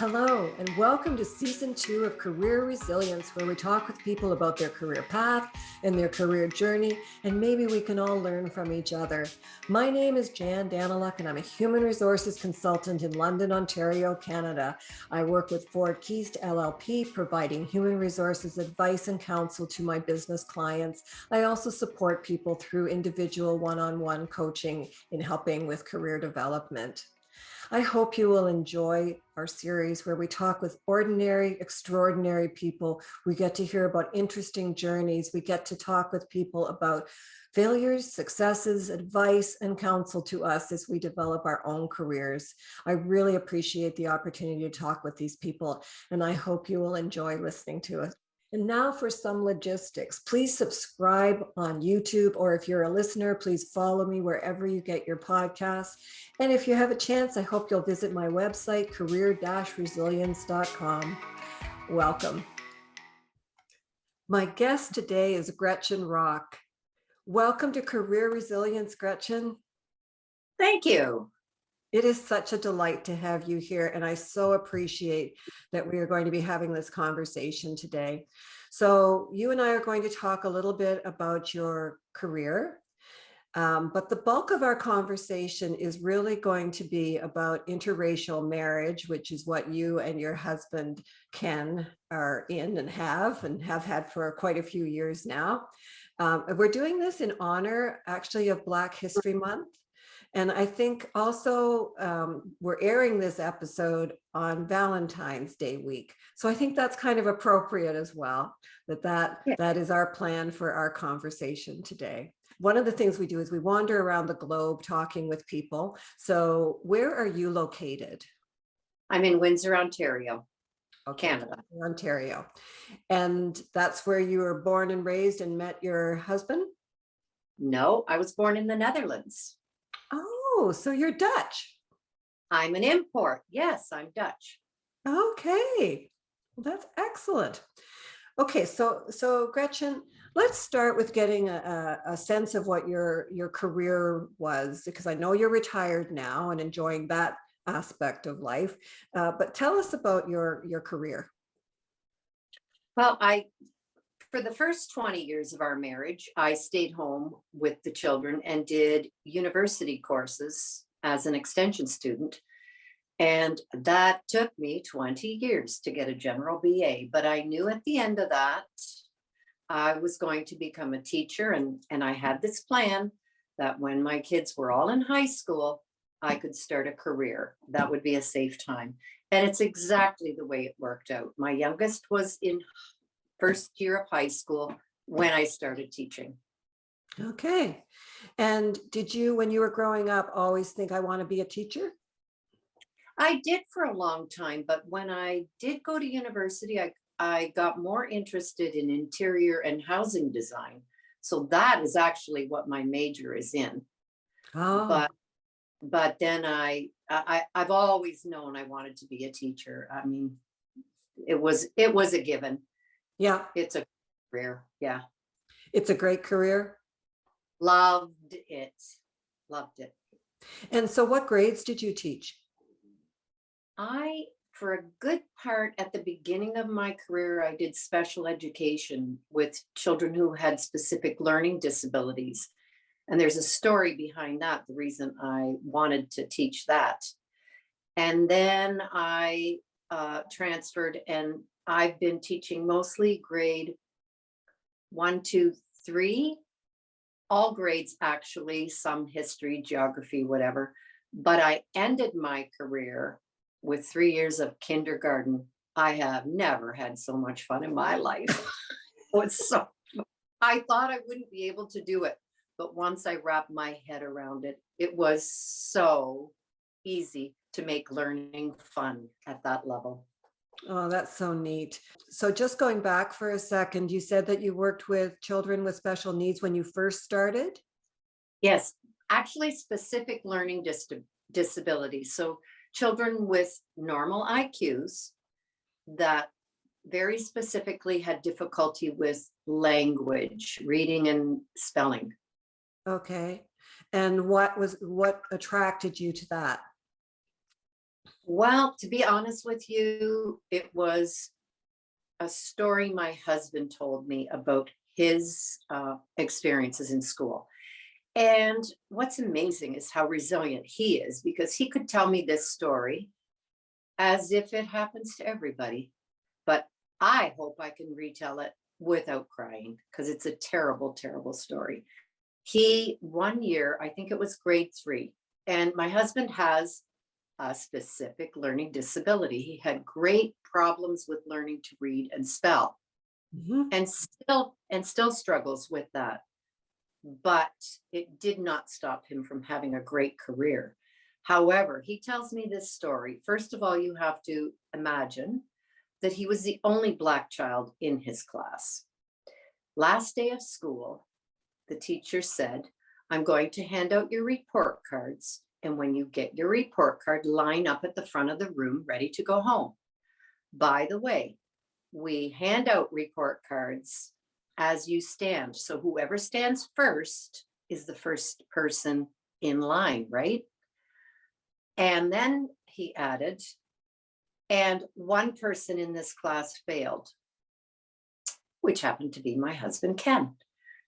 Hello, and welcome to Season 2 of Career Resilience, where we talk with people about their career path and their career journey, and maybe we can all learn from each other. My name is Jan Daniluk, and I'm a human resources consultant in London, Ontario, Canada. I work with Ford Keast LLP, providing human resources advice and counsel to my business clients. I also support people through individual one-on-one coaching in helping with career development. I hope you will enjoy our series where we talk with ordinary, extraordinary people. We get to hear about interesting journeys. We get to talk with people about failures, successes, advice, and counsel to us as we develop our own careers. I really appreciate the opportunity to talk with these people, and I hope you will enjoy listening to it. And now for some logistics. Please subscribe on YouTube, or if you're a listener, please follow me wherever you get your podcasts. And if you have a chance, I hope you'll visit my website, career-resilience.com. Welcome. My guest today is Gretchen Rock. Welcome to Career Resilience, Gretchen. Thank you. It is such a delight to have you here, and I so appreciate that we are going to be having this conversation today. So you and I are going to talk a little bit about your career, but the bulk of our conversation is really going to be about interracial marriage, which is what you and your husband, Ken, are in and have had for quite a few years now. We're doing this in honor, actually, of Black History Month. And I think also we're airing this episode on Valentine's Day week. So I think that's kind of appropriate as well, that is our plan for our conversation today. One of the things we do is we wander around the globe talking with people. So where are you located? I'm in Windsor, Ontario, Canada. Ontario. And that's where you were born and raised and met your husband? No, I was born in the Netherlands. Oh, so you're Dutch. I'm an import. Yes, I'm Dutch. Okay, well, that's excellent. Okay, so Gretchen, let's start with getting a sense of what your career was, because I know you're retired now and enjoying that aspect of life. But tell us about your career. Well, for the first 20 years of our marriage, I stayed home with the children and did university courses as an extension student. And that took me 20 years to get a general BA. But I knew at the end of that, I was going to become a teacher. And I had this plan that when my kids were all in high school, I could start a career. That would be a safe time. And it's exactly the way it worked out. My youngest was in first year of high school when I started teaching. Okay. And did you, when you were growing up, always think I want to be a teacher? I did for a long time, but when I did go to university, I got more interested in interior and housing design. So that is actually what my major is in. Oh. But then I've always known I wanted to be a teacher. I mean, it was a given. Yeah. It's a career. Yeah. It's a great career. Loved it. And so what grades did you teach? For a good part at the beginning of my career, I did special education with children who had specific learning disabilities. And there's a story behind that, the reason I wanted to teach that. And then I transferred, and I've been teaching mostly grade 1, 2, 3, all grades actually, some history, geography, whatever. But I ended my career with 3 years of kindergarten. I have never had so much fun in my life. I thought I wouldn't be able to do it. But once I wrapped my head around it, it was so easy to make learning fun at that level. Oh, that's so neat. So just going back for a second, you said that you worked with children with special needs when you first started? Yes, actually specific learning disabilities. So children with normal IQs that very specifically had difficulty with language, reading and spelling. Okay. And what attracted you to that? Well, to be honest with you, it was a story my husband told me about his experiences in school. And what's amazing is how resilient he is, because he could tell me this story as if it happens to everybody. But I hope I can retell it without crying, because it's a terrible, terrible story. He, one year, I think it was grade 3, and my husband has a specific learning disability. He had great problems with learning to read and spell, Mhm. and still struggles with that. But it did not stop him from having a great career. However, he tells me this story. First of all, you have to imagine that he was the only Black child in his class. Last day of school, the teacher said, "I'm going to hand out your report cards. And when you get your report card, line up at the front of the room ready to go home. By the way, we hand out report cards as you stand. So whoever stands first is the first person in line, right?" And then he added, "And one person in this class failed," which happened to be my husband, Ken.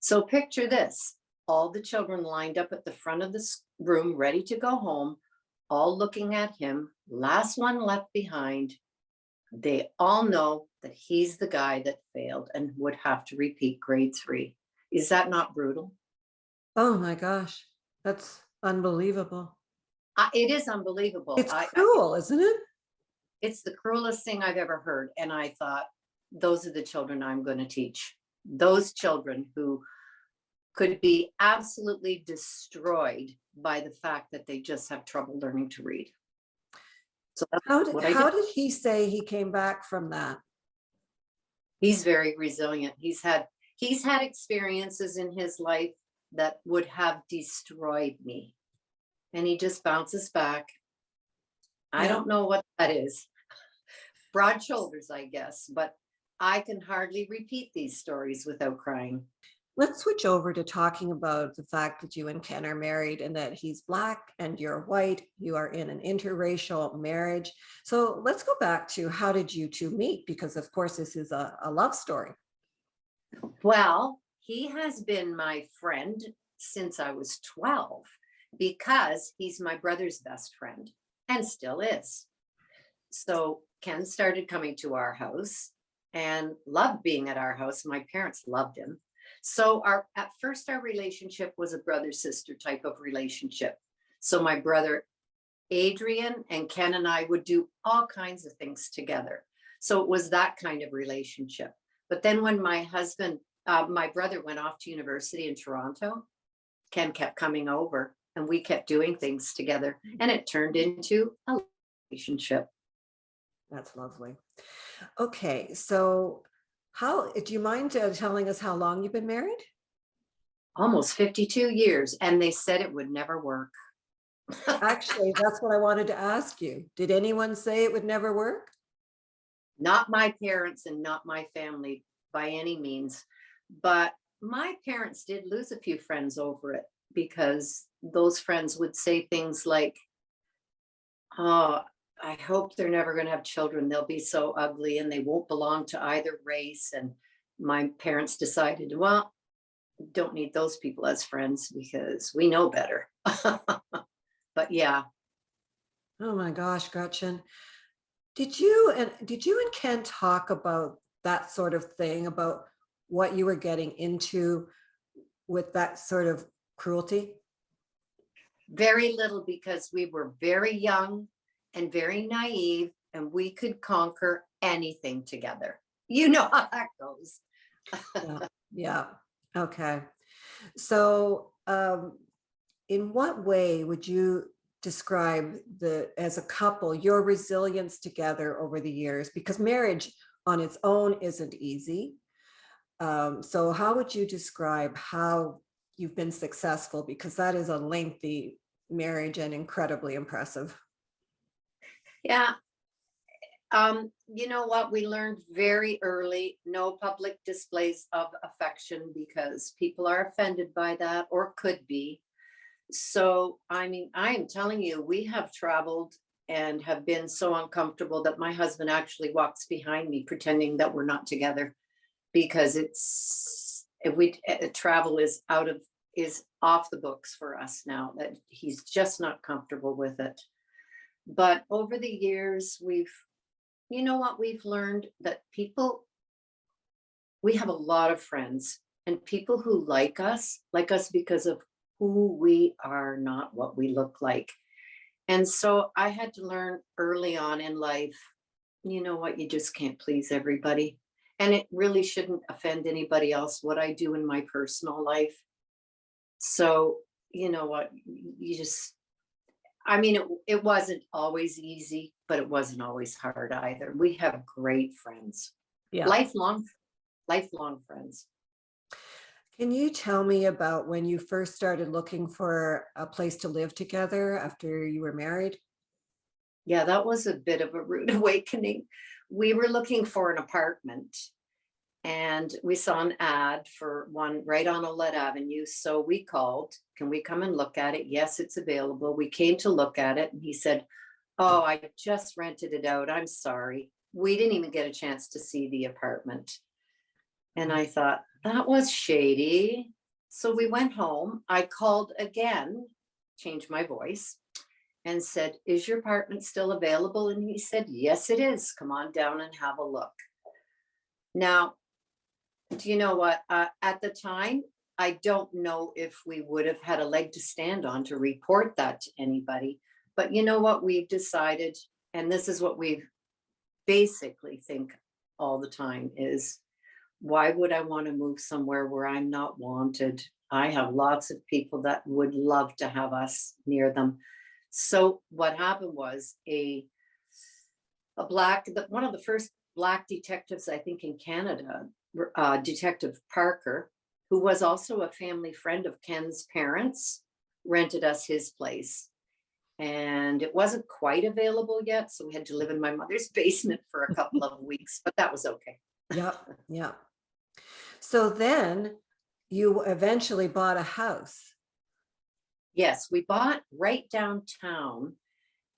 So picture this, all the children lined up at the front of the room, ready to go home, all looking at him, last one left behind. They all know that he's the guy that failed and would have to repeat grade 3. Is that not brutal? Oh my gosh, that's unbelievable. It is unbelievable. It's cruel, isn't it? It's the cruelest thing I've ever heard. And I thought, those are the children I'm going to teach. Those children who could be absolutely destroyed by the fact that they just have trouble learning to read. So that's what I did. How did he say he came back from that? He's very resilient. He's had experiences in his life that would have destroyed me. And he just bounces back. I Yeah. don't know what that is. Broad shoulders, I guess, but I can hardly repeat these stories without crying. Let's switch over to talking about the fact that you and Ken are married and that he's Black and you're white. You are in an interracial marriage. So let's go back to, how did you two meet? Because of course, this is a love story. Well, he has been my friend since I was 12, because he's my brother's best friend and still is. So Ken started coming to our house and loved being at our house. My parents loved him. So at first our relationship was a brother-sister type of relationship. So my brother Adrian and Ken and I would do all kinds of things together. So it was that kind of relationship. But then when my brother went off to university in Toronto, Ken kept coming over and we kept doing things together, and it turned into a relationship. That's lovely. Okay, so how do you mind telling us how long you've been married? Almost 52 years, and they said it would never work. Actually, that's what I wanted to ask you. Did anyone say it would never work? Not my parents and not my family by any means. But my parents did lose a few friends over it, because those friends would say things like, "Oh, I hope they're never going to have children. They'll be so ugly and they won't belong to either race." And my parents decided, well, don't need those people as friends because we know better. But yeah, Oh my gosh, Gretchen. Did you and Ken talk about that sort of thing, about what you were getting into with that sort of cruelty? very little, because we were very young and very naive, and we could conquer anything together. You know how that goes. Yeah. Yeah. Okay. So, in what way would you describe as a couple, your resilience together over the years? Because marriage on its own isn't easy. So how would you describe how you've been successful? Because that is a lengthy marriage and incredibly impressive. Yeah. You know what? We learned very early, no public displays of affection, because people are offended by that, or could be. So, I mean, I am telling you, we have traveled and have been so uncomfortable that my husband actually walks behind me pretending that we're not together, because it's if we travel is off the books for us now, that he's just not comfortable with it. But over the years, you know what, we've learned that we have a lot of friends, and people who like us because of who we are, not what we look like. And so I had to learn early on in life, you know what, you just can't please everybody. And it really shouldn't offend anybody else what I do in my personal life. So, you know what, you just, I mean, it wasn't always easy, but it wasn't always hard either. We have great friends, Yeah. lifelong, lifelong friends. Can you tell me about when you first started looking for a place to live together after you were married? Yeah, that was a bit of a rude awakening. We were looking for an apartment, and we saw an ad for one right on Olette Avenue. So we called, can we come and look at it? Yes, it's available. We came to look at it, and he said, oh, I just rented it out. I'm sorry. We didn't even get a chance to see the apartment. And I thought, that was shady. So we went home. I called again, changed my voice, and said, is your apartment still available? And he said, yes, it is. Come on down and have a look. Now, do you know what? At the time, I don't know if we would have had a leg to stand on to report that to anybody. But you know what we've decided, and this is what we basically think all the time, is why would I want to move somewhere where I'm not wanted? I have lots of people that would love to have us near them. So what happened was one of the first black detectives, I think, in Canada, Detective Parker, who was also a family friend of Ken's parents, rented us his place. And it wasn't quite available yet, so we had to live in my mother's basement for a couple of weeks, but that was okay. Yeah, yeah. So then you eventually bought a house. Yes, we bought right downtown,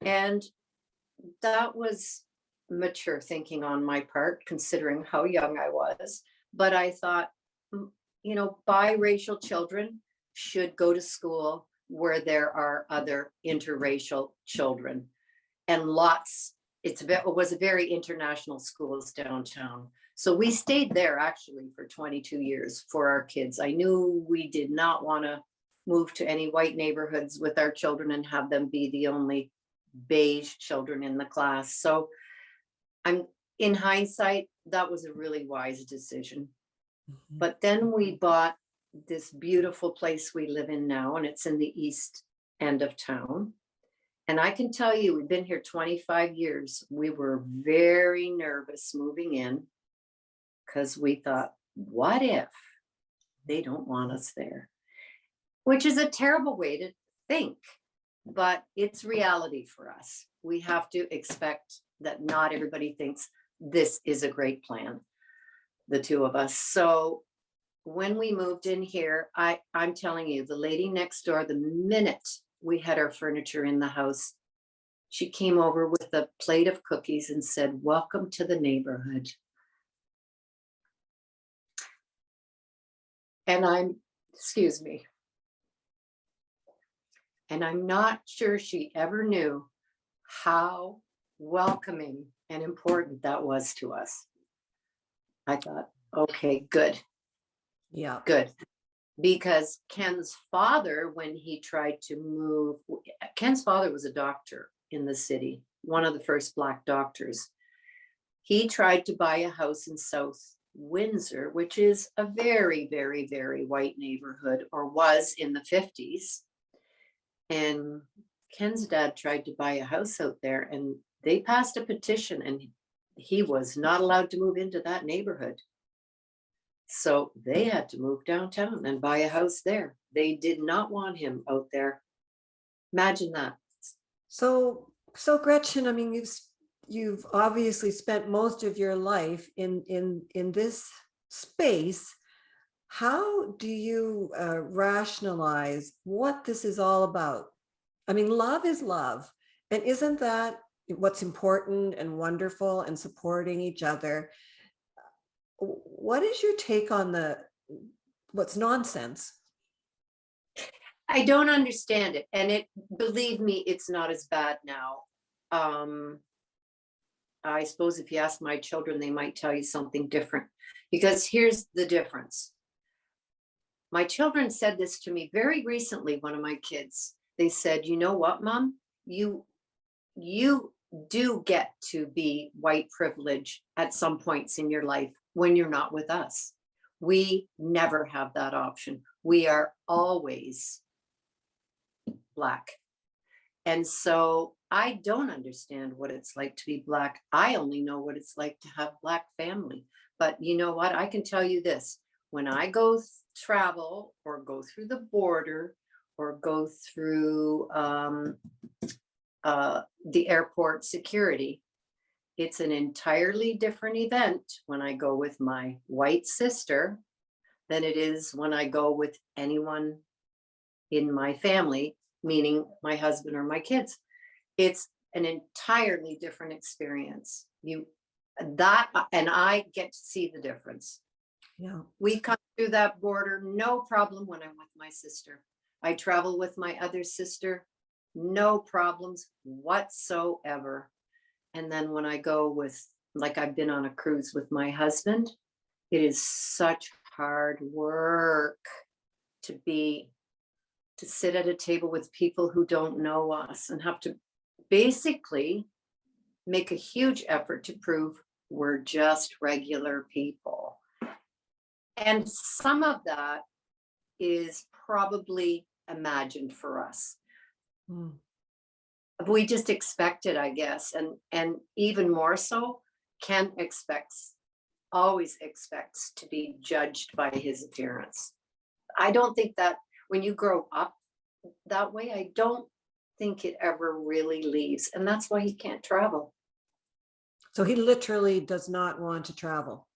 and that was mature thinking on my part, considering how young I was. But I thought, you know, biracial children should go to school where there are other interracial children. And it was a very international schools downtown. So we stayed there actually for 22 years for our kids. I knew we did not want to move to any white neighborhoods with our children and have them be the only beige children in the class. So in hindsight, that was a really wise decision. Mhm. But then we bought this beautiful place we live in now, and it's in the east end of town. And I can tell you, we've been here 25 years. We were very nervous moving in because we thought, what if they don't want us there? Which is a terrible way to think, but it's reality for us. We have to expect that not everybody thinks this is a great plan, the two of us. So when we moved in here, I'm telling you, the lady next door, the minute we had our furniture in the house, she came over with a plate of cookies and said, welcome to the neighborhood. And excuse me, and I'm not sure she ever knew how welcoming and important that was to us. I thought, okay, good, Yeah. good. Because Ken's father, when he tried to move, Ken's father was a doctor in the city, one of the first Black doctors. He tried to buy a house in South Windsor, which is a very, very, very white neighborhood, or was in the 50s. And Ken's dad tried to buy a house out there, and they passed a petition, and he was not allowed to move into that neighborhood. So they had to move downtown and buy a house there. They did not want him out there. Imagine that. So Gretchen, I mean, you've obviously spent most of your life in this space. How do you rationalize what this is all about? I mean, love is love, And isn't that what's important and wonderful and supporting each other? What is your take on what's nonsense? I don't understand it. And believe me, it's not as bad now. I suppose if you ask my children, they might tell you something different. Because here's the difference. My children said this to me very recently, one of my kids. They said, you know what, Mom? You do get to be white privilege at some points in your life when you're not with us. We never have that option. We are always Black. And so I don't understand what it's like to be Black. I only know what it's like to have Black family. But you know what? I can tell you this. When I go travel or go through the border or go through the airport security, it's an entirely different event when I go with my white sister than it is when I go with anyone in my family, meaning my husband or my kids. It's an entirely different experience. And I get to see the difference. Yeah. We come through that border, no problem when I'm with my sister. I travel with my other sister, no problems whatsoever. And then when I go with, like I've been on a cruise with my husband, it is such hard work to sit at a table with people who don't know us and have to basically make a huge effort to prove we're just regular people. And some of that is probably imagined for us. Mm. We just expect it, I guess. And even more so, Ken always expects to be judged by his appearance. I don't think that when you grow up that way, I don't think it ever really leaves. And that's why he can't travel. So he literally does not want to travel.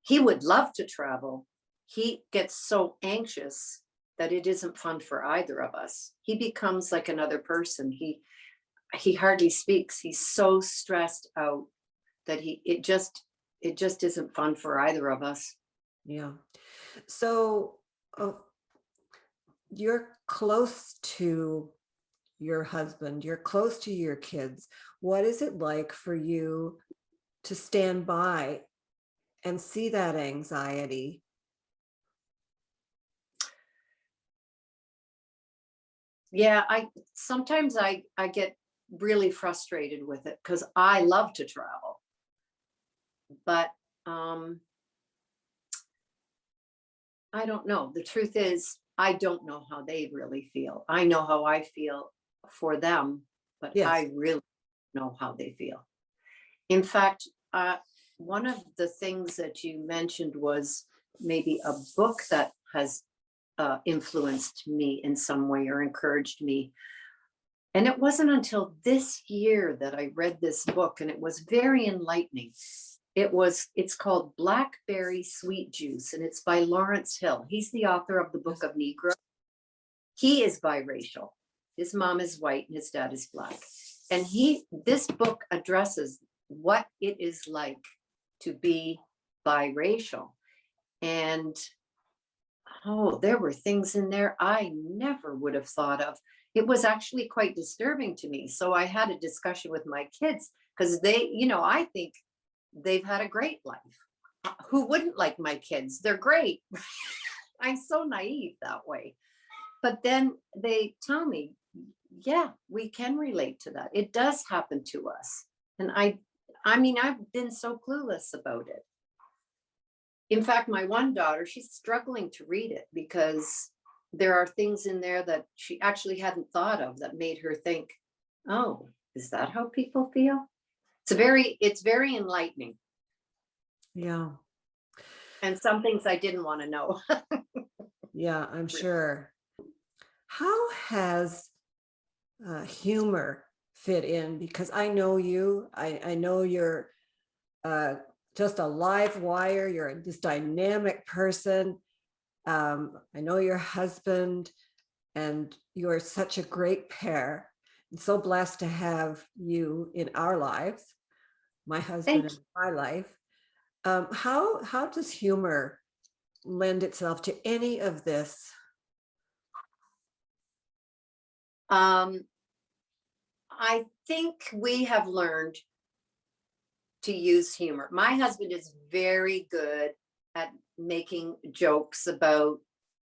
He would love to travel. He gets so anxious that it isn't fun for either of us. He becomes like another person. He hardly speaks. He's so stressed out that it just isn't fun for either of us. Yeah. So you're close to your husband, you're close to your kids. What is it like for you to stand by and see that anxiety? Yeah, sometimes I get really frustrated with it because I love to travel. But I don't know. The truth is, I don't know how they really feel. I know how I feel for them, but Yes. I really know how they feel. In fact, one of the things that you mentioned was maybe a book that has influenced me in some way or encouraged me. And it wasn't until this year that I read this book, and it was very enlightening. It's called Blackberry Sweet Juice, and it's by Lawrence Hill. He's the author of the Book of Negro. He is biracial. His mom is white and his dad is Black. And this book addresses what it is like to be biracial. And there were things in there I never would have thought of. It was actually quite disturbing to me. So I had a discussion with my kids because I think they've had a great life. Who wouldn't like my kids? They're great. I'm so naive that way. But then they tell me, yeah, we can relate to that. It does happen to us. And I mean, I've been so clueless about it. In fact, my one daughter, she's struggling to read it because there are things in there that she actually hadn't thought of that made her think, oh, is that how people feel? It's very enlightening. Yeah. And some things I didn't want to know. Yeah, I'm sure. How has humor fit in? Because I know you, I know you're just a live wire. You're this dynamic person. I know your husband, and you're such a great pair. So blessed to have you in our lives, my husband Thank in my life. How does humor lend itself to any of this? you. I think we have learned to use humor. My husband is very good at making jokes about,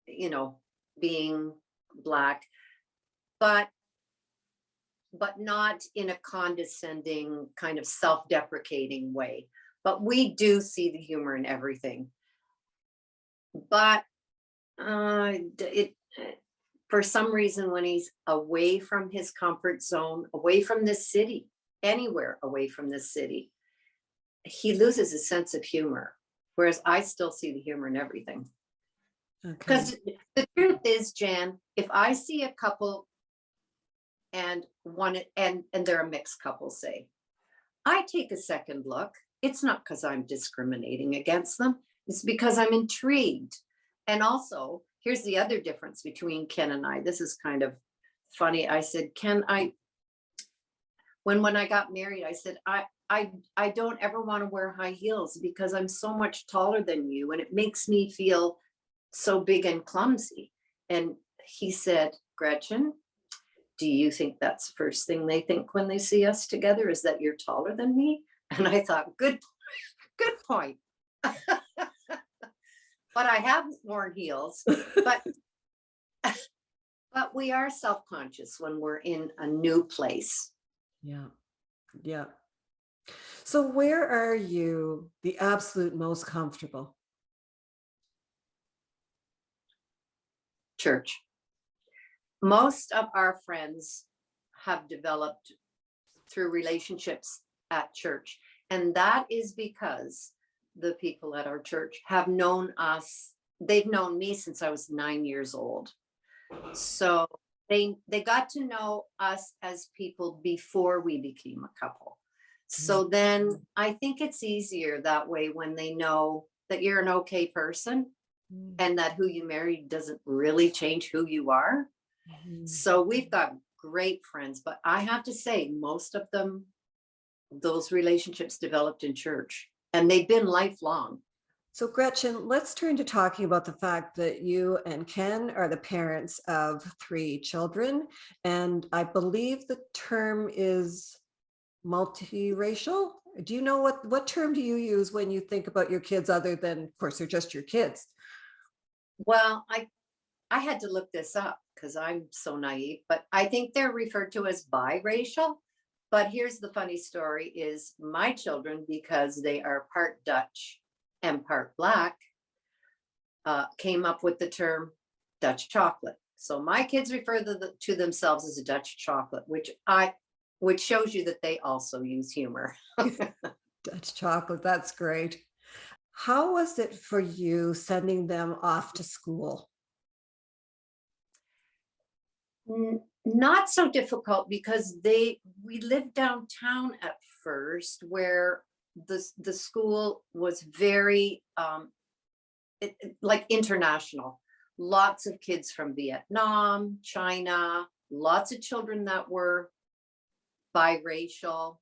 you know, being Black, but not in a condescending kind of self-deprecating way. But we do see the humor in everything. But it for some reason, when he's away from his comfort zone, away from this city, anywhere away from this city, he loses his sense of humor. Whereas I still see the humor in everything. Okay. Because the truth is, Jan, if I see a couple and they're a mixed couple, say, I take a second look. It's not because I'm discriminating against them. It's because I'm intrigued. And also, here's the other difference between Ken and I. This is kind of funny. I said, Ken, when I got married, I said, I don't ever want to wear high heels because I'm so much taller than you and it makes me feel so big and clumsy. And he said, Gretchen, do you think that's the first thing they think when they see us together is that you're taller than me? And I thought, good point. But I have worn heels, but we are self-conscious when we're in a new place. Yeah. Yeah. So where are you the absolute most comfortable? Church. Most of our friends have developed through relationships at church. And that is because the people at our church have known us. They've known me since I was 9 years old. So they got to know us as people before we became a couple. So then I think it's easier that way when they know that you're an okay person and that who you marry doesn't really change who you are. So we've got great friends, but I have to say, most of them, those relationships developed in church and they've been lifelong. So Gretchen, let's turn to talking about the fact that you and Ken are the parents of 3 children. And I believe the term is multiracial. Do you know what term do you use when you think about your kids other than, of course, they're just your kids? Well, I had to look this up because I'm so naive, but I think they're referred to as biracial. But here's the funny story is my children, because they are part Dutch and part Black, came up with the term Dutch chocolate. So my kids refer to themselves as a Dutch chocolate, which shows you that they also use humor. Dutch chocolate, that's great. How was it for you sending them off to school? Not so difficult because we lived downtown at first where the school was very like international. Lots of kids from Vietnam, China, lots of children that were biracial,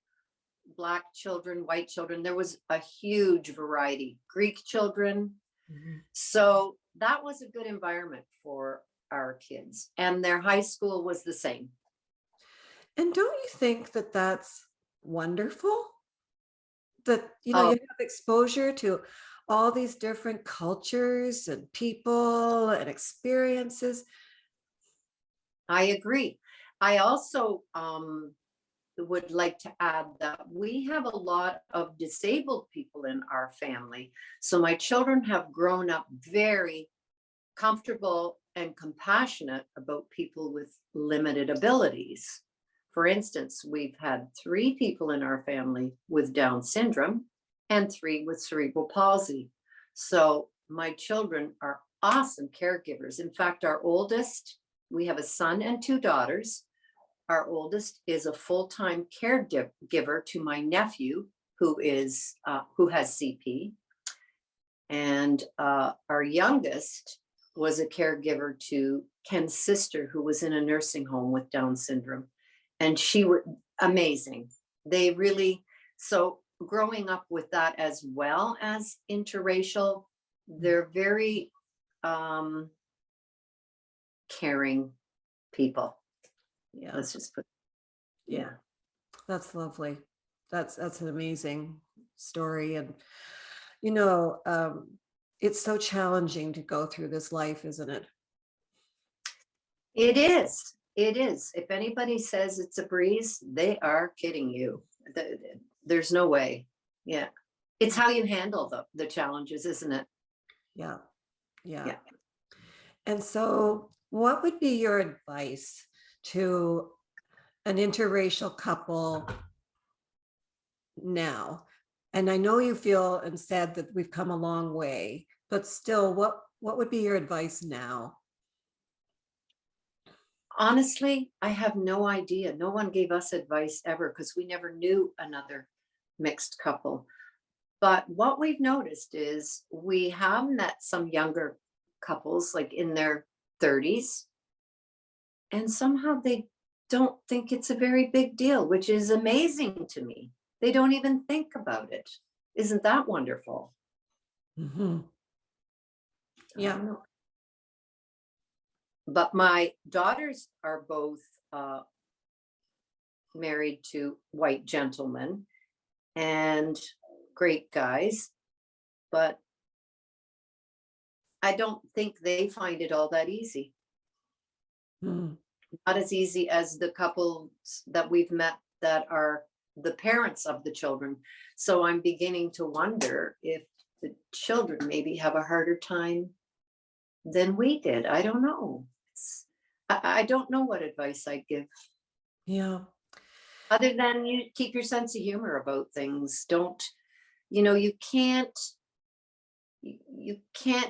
Black children, white children. There was a huge variety, Greek children. So that was a good environment for our kids. And their high school was the same. And don't you think that that's wonderful? That, you Oh, have exposure to all these different cultures and people and experiences. I agree. I also would like to add that we have a lot of disabled people in our family. So my children have grown up very comfortable and compassionate about people with limited abilities. For instance, we've had 3 people in our family with Down syndrome and 3 with cerebral palsy. So my children are awesome caregivers. In fact, our oldest, we have a son and 2 daughters. Our oldest is a full-time caregiver to my nephew who has CP. And our youngest was a caregiver to Ken's sister who was in a nursing home with Down syndrome. and she was amazing. They really, so growing up with that as well as interracial, they're very caring people. Yeah. Let's just put, Yeah. That's lovely. That's an amazing story. And, you know, it's so challenging to go through this life, isn't it? it is. It is. If anybody says it's a breeze, they are kidding you. There's no way. Yeah. It's how you handle the challenges, isn't it? Yeah. Yeah. Yeah. And so, what would be your advice to an interracial couple now? And I know you feel and said that we've come a long way, but still, what would be your advice now? Honestly, I have no idea. No one gave us advice ever because we never knew another mixed couple. But what we've noticed is we have met some younger couples, like in their 30s, and somehow they don't think it's a very big deal, which is amazing to me. They don't even think about it. Isn't that wonderful? Mm-hmm. I Yeah. don't know. But my daughters are both married to white gentlemen and great guys, but I don't think they find it all that easy. Mm. Not as easy as the couples that we've met that are the parents of the children. So I'm beginning to wonder if the children maybe have a harder time than we did. I don't know. I don't know what advice I'd give Yeah. other than you keep your sense of humor about things. Don't, you can't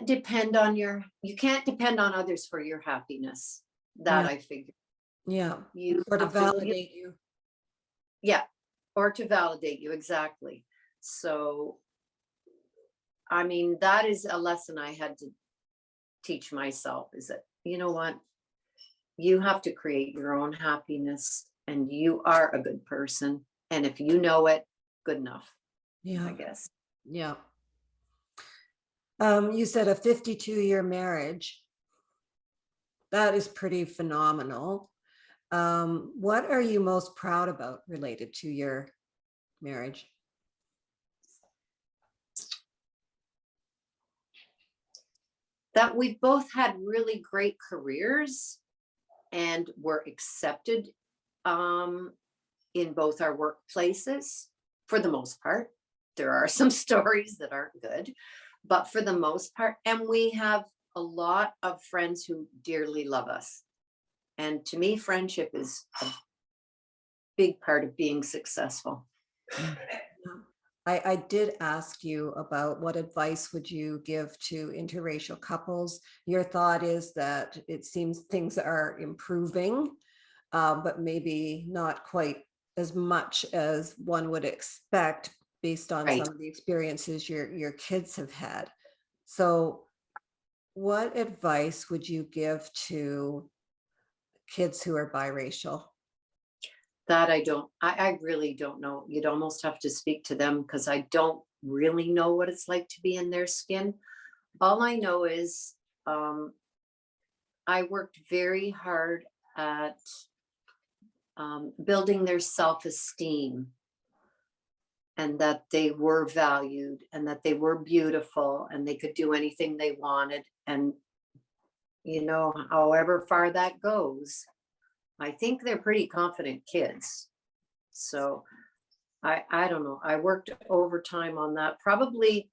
depend on others for your happiness. That Yeah. I figure Yeah. you Or to have to, validate you. yeah, or to validate you, exactly. So, I mean, that is a lesson I had to teach myself, is that, you know what, you have to create your own happiness and you are a good person. And if you know it, good enough, I Yeah. guess. Yeah. You said a 52-year marriage. That is pretty phenomenal. What are you most proud about related to your marriage? That we both had really great careers and were accepted in both our workplaces for the most part. There are some stories that aren't good, but for the most part, and we have a lot of friends who dearly love us. And to me, friendship is a big part of being successful. I did ask you about what advice would you give to interracial couples. Your thought is that it seems things are improving, but maybe not quite as much as one would expect based on Right. some of the experiences your kids have had. So what advice would you give to kids who are biracial? That I really don't know. You'd almost have to speak to them because I don't really know what it's like to be in their skin. All I know is I worked very hard at building their self-esteem and that they were valued and that they were beautiful and they could do anything they wanted. And, however far that goes, I think they're pretty confident kids. So I don't know. I worked overtime on that, probably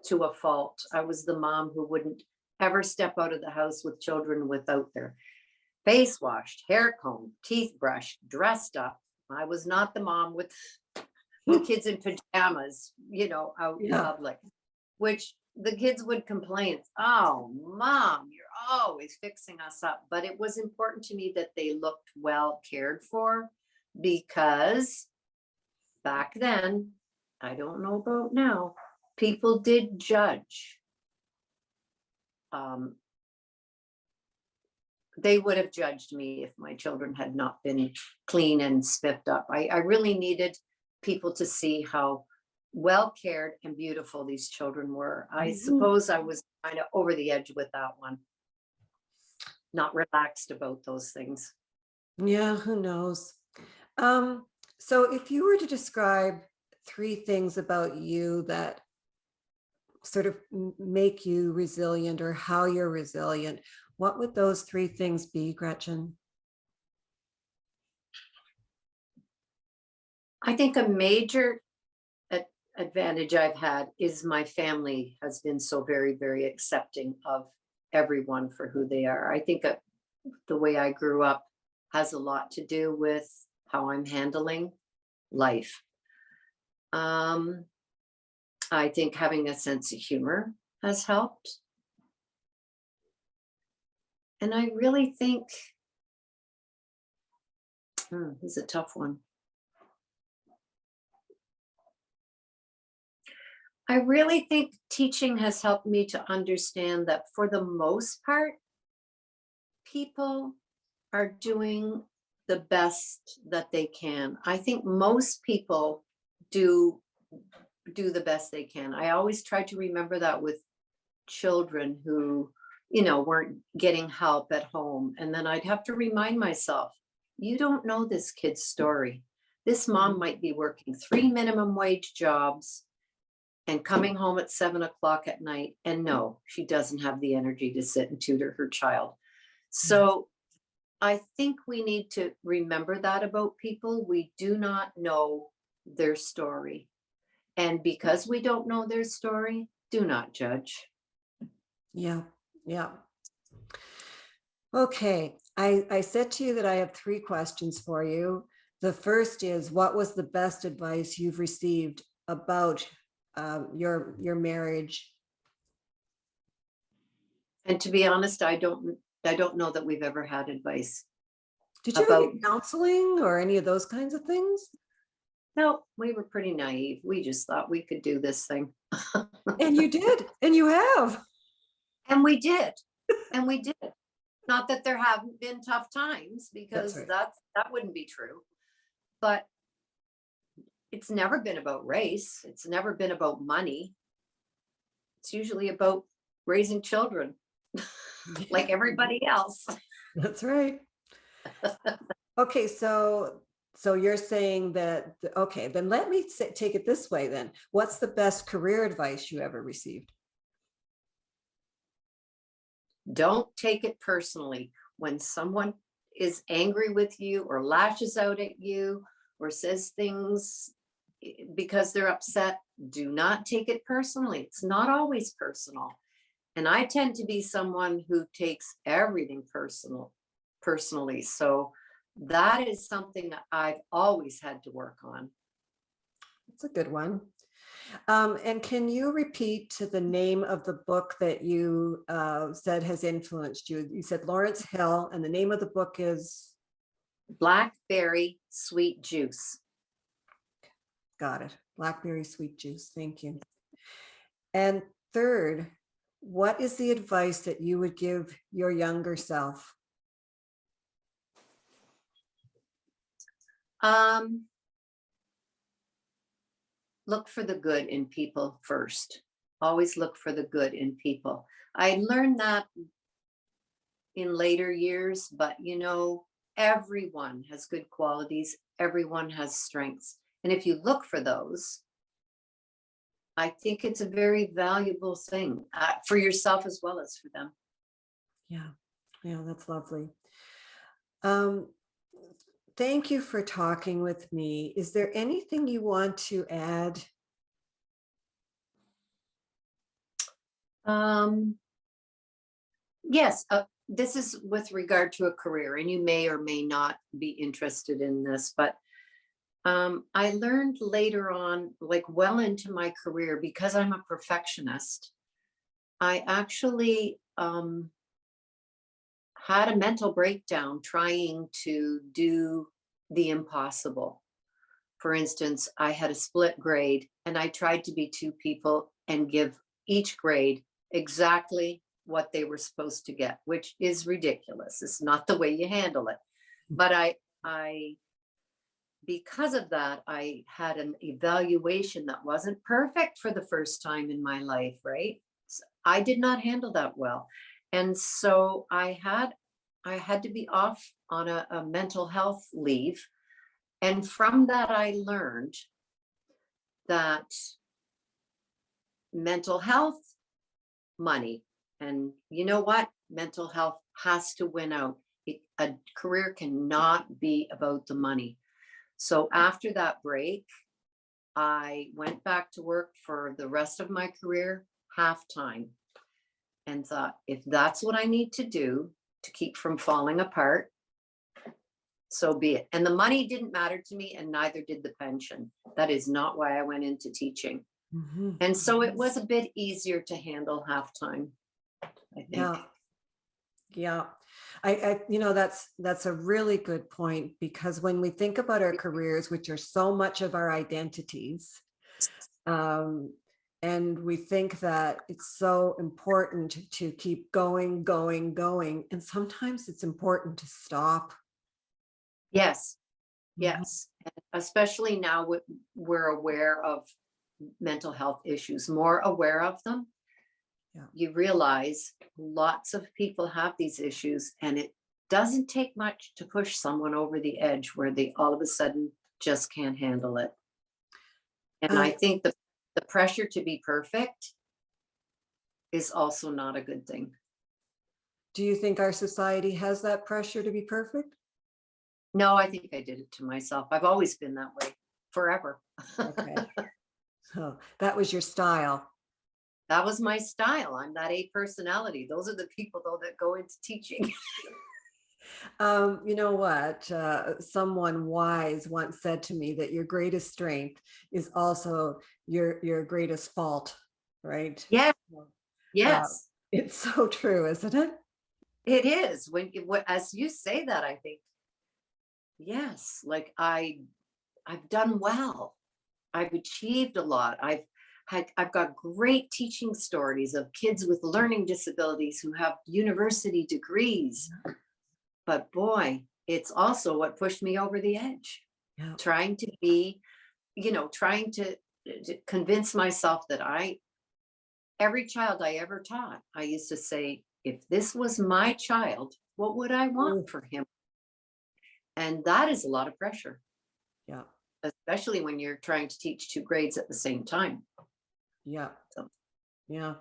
to a fault. I was the mom who wouldn't ever step out of the house with children without their face washed, hair combed, teeth brushed, dressed up. I was not the mom with kids in pajamas, out in Yeah. public, which the kids would complain, oh, mom, you're always fixing us up. But it was important to me that they looked well cared for because back then, I don't know about now, people did judge they would have judged me if my children had not been clean and spiffed up. I really needed people to see how well cared and beautiful these children were. I Mhm. suppose I was kind of over the edge with that one, not relaxed about those things. Yeah, who knows? Um, so if you were to describe three things about you that sort of make you resilient or how you're resilient, what would those three things be, Gretchen? I think a major advantage I've had is my family has been so very, very accepting of everyone for who they are. I think the way I grew up has a lot to do with how I'm handling life. Um, I think having a sense of humor has helped. And I really think, this is a tough one. I really think teaching has helped me to understand that for the most part, people are doing the best that they can. I think most people do the best they can. I always try to remember that with children who, weren't getting help at home. And then I'd have to remind myself, you don't know this kid's story. This mom Mhm. might be working 3 minimum wage jobs and coming home at 7 o'clock at night. And no, she doesn't have the energy to sit and tutor her child. Yeah. So I think we need to remember that about people. We do not know their story. And because we don't know their story, do not judge. Yeah. Yeah. Okay. I said to you that I have three questions for you. The first is, what was the best advice you've received about your marriage? And to be honest, I don't know that we've ever had advice Did you ever about. get counseling or any of those kinds of things? No, we were pretty naive. We just thought we could do this thing. And you did, and you have. And we did. And we did. Not that there haven't been tough times, That's because right. that wouldn't be true. But it's never been about race. It's never been about money. It's usually about raising children like everybody else. That's right. Okay, so you're saying that, okay, then let me take it this way then. What's the best career advice you ever received? Don't take it personally when someone is angry with you or lashes out at you or says things because they're upset. Do not take it personally. It's not always personal. And I tend to be someone who takes everything personally. So that is something that I've always had to work on. That's a good one. And can you repeat the name of the book that you said has influenced you? You said Lawrence Hill, and the name of the book is, Blackberry sweet juice. got it, Blackberry Sweet Juice. Thank you. And third, what is the advice that you would give your younger self? Um, Look for the good in people first. Always look for the good in people. I learned that in later years, but everyone has good qualities, everyone has strengths. And if you look for those, I think it's a very valuable thing for yourself as well as for them. Yeah, yeah, that's lovely. Um, Thank you for talking with me. Is there anything you want to add? Um, yes, this is with regard to a career, and you may or may not be interested in this, but I learned later on, like well into my career, because I'm a perfectionist, I actually had a mental breakdown trying to do the impossible. For instance, I had a split grade and I tried to be two people and give each grade exactly what they were supposed to get, which is ridiculous. It's not the way you handle it. But I because of that, I had an evaluation that wasn't perfect for the first time in my life, right? I did not handle that well. And so I had to be off on a mental health leave. And from that, I learned that mental health, money, and you know what? Mental health has to win out. A career cannot be about the money. So after that break, I went back to work for the rest of my career, half-time, and thought, if that's what I need to do to keep from falling apart, so be it. And the money didn't matter to me, and neither did the pension. That is not why I went into teaching. Mhm. And so it was a bit easier to handle half-time, I think. Yeah. Yeah. That's a really good point, because when we think about our careers, which are so much of our identities, and we think that it's so important to keep going, and sometimes it's important to stop. Yes, Mhm. yes. And especially now we're aware of mental health issues, more aware of them. Yeah. You realize lots of people have these issues, and it doesn't take much to push someone over the edge where they all of a sudden just can't handle it. And I I think the pressure to be perfect is also not a good thing. Do you think our society has that pressure to be perfect? No, I think I did it to myself. I've always been that way forever. Okay. So that was your style. That was my style. I'm that A personality. Those are the people though that go into teaching. You know what? Someone wise once said to me that your greatest strength is also your greatest fault, right? Yeah, Uh, yes, it's so true, isn't it? it is. As you say that, I think, yes, like I've done well. I've achieved a lot. I've got great teaching stories of kids with learning disabilities who have university degrees. But boy, it's also what pushed me over the edge. Yeah. Trying to be, trying to convince myself that every child I ever taught, I used to say, if this was my child, what would I want Ooh, for him? And that is a lot of pressure, yeah. especially when you're trying to teach two grades at the same time. Yeah. So Yeah.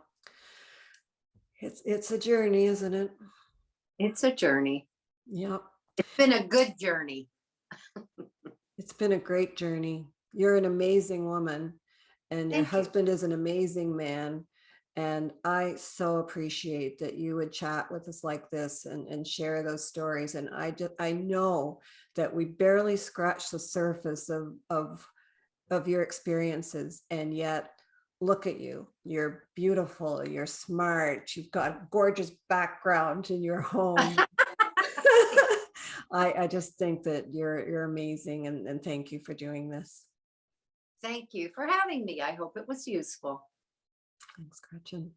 It's a journey, isn't it? it's a journey. Yeah. It's been a good journey. It's been a great journey. You're an amazing woman, and your Thank you. husband is an amazing man. And I so appreciate that you would chat with us like this and share those stories. And I know that we barely scratched the surface of your experiences, and yet look at you. You're beautiful, you're smart, you've got a gorgeous background in your home. I just think that you're amazing, and thank you for doing this. Thank you for having me. I hope it was useful. Thanks, Gretchen.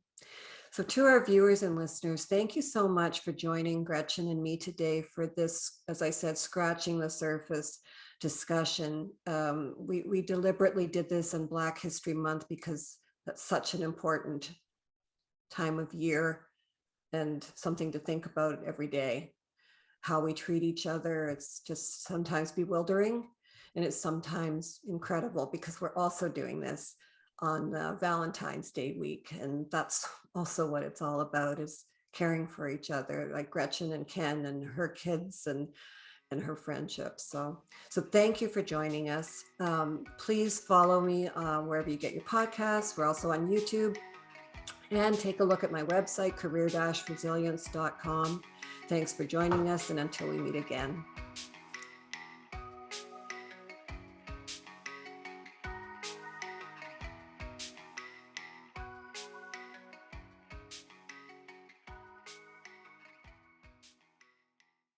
So to our viewers and listeners, thank you so much for joining Gretchen and me today for this, as I said, scratching the surface discussion. We deliberately did this in Black History Month because that's such an important time of year and something to think about every day. How we treat each other, it's just sometimes bewildering, and it's sometimes incredible because we're also doing this on Valentine's Day week, and that's also what it's all about, is caring for each other, like Gretchen and Ken and her kids and her friendships. So thank you for joining us. Please follow me wherever you get your podcasts. We're also on YouTube, and take a look at my website, career-resilience.com. Thanks for joining us, and until we meet again.